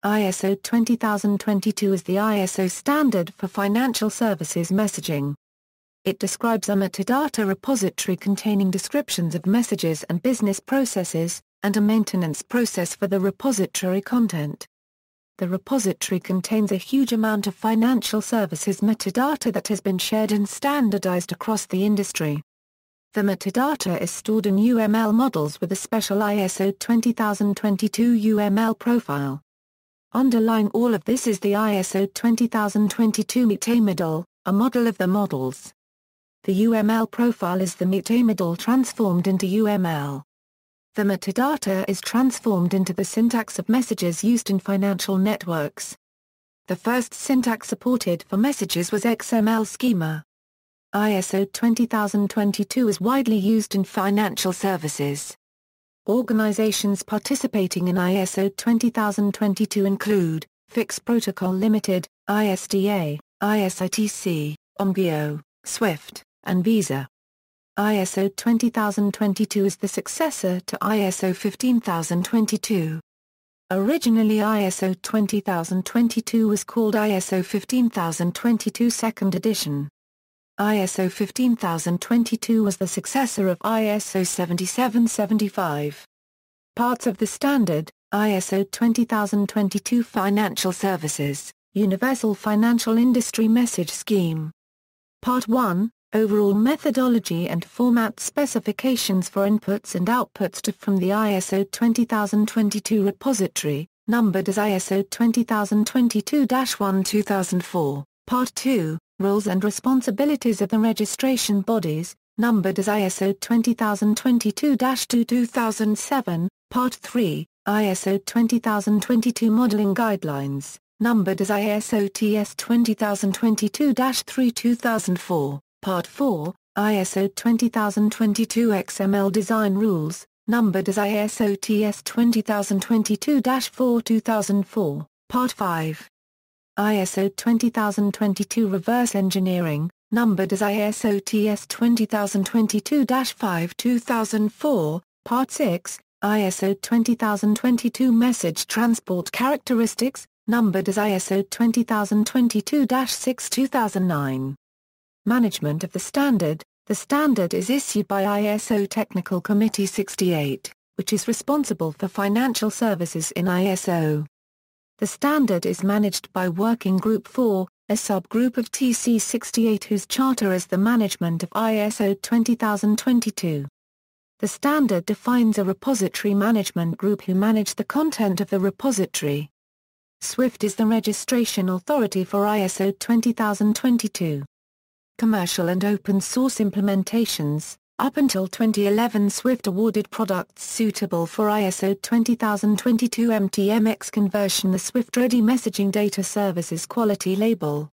ISO 20022 is the ISO standard for financial services messaging. It describes a metadata repository containing descriptions of messages and business processes, and a maintenance process for the repository content. The repository contains a huge amount of financial services metadata that has been shared and standardized across the industry. The metadata is stored in UML models with a special ISO 20022 UML profile. Underlying all of this is the ISO 20022 metamodel, a model of the models. The UML profile is the metamodel transformed into UML. The metadata is transformed into the syntax of messages used in financial networks. The first syntax supported for messages was XML Schema. ISO 20022 is widely used in financial services. Organizations participating in ISO 20022 include Fix Protocol Limited, ISDA, ISITC, Omgeo, SWIFT, and Visa. ISO 20022 is the successor to ISO 15022. Originally ISO 20022 was called ISO 15022 2nd edition. ISO 15022 was the successor of ISO 7775. Parts of the standard, ISO 20022 Financial Services, Universal Financial Industry Message Scheme. Part 1, Overall Methodology and Format Specifications for Inputs and Outputs from the ISO 20022 repository, numbered as ISO 20022-1 2004. Part 2, Roles and Responsibilities of the Registration Bodies, numbered as ISO 20022-2 2007. Part 3, ISO 20022 Modeling Guidelines, numbered as ISO TS 20022-3 2004. Part 4, ISO 20022 XML Design Rules, numbered as ISO TS 20022-4 2004. Part 5. ISO 20022 Reverse Engineering, numbered as ISO TS 20022-5 2004. Part 6, ISO 20022 Message Transport Characteristics, numbered as ISO 20022-6 2009. Management of the standard. The standard is issued by ISO Technical Committee 68, which is responsible for financial services in ISO. The standard is managed by Working Group 4, a subgroup of TC 68 whose charter is the management of ISO 20022. The standard defines a repository management group who manage the content of the repository. SWIFT is the registration authority for ISO 20022. Commercial and open source implementations. Up until 2011, SWIFT awarded products suitable for ISO 20022 MTMX conversion the SWIFT Ready Messaging Data Services Quality Label.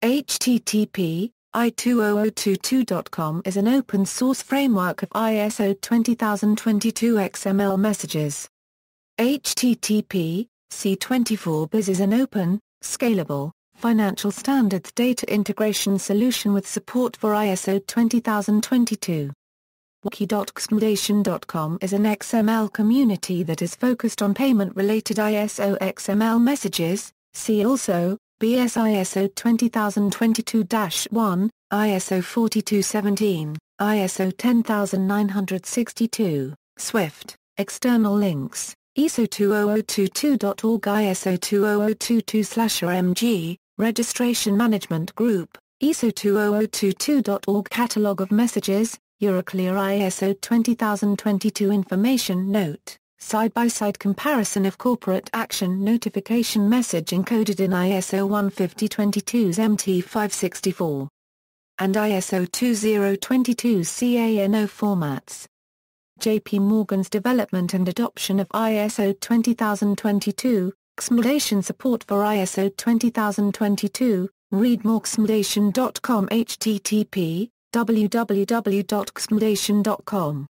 http i2002.com is an open source framework of ISO 20022 XML messages. http C24biz is an open, scalable, financial standards data integration solution with support for ISO 20022. Wiki.xml.com is an XML community that is focused on payment-related ISO XML messages. See also, BS ISO 20022-1, ISO 4217, ISO 10962, SWIFT, external links, ISO 20022.org, ISO 20022/RMG, Registration Management Group, ISO 20022.org Catalog of Messages, Euroclear ISO 20022 Information Note, side-by-side comparison of corporate action notification message encoded in ISO 15022's MT564 and ISO 2022 CANO formats. JP Morgan's development and adoption of ISO 20022, XML support for ISO 20022, read more xml.com http www.xml.com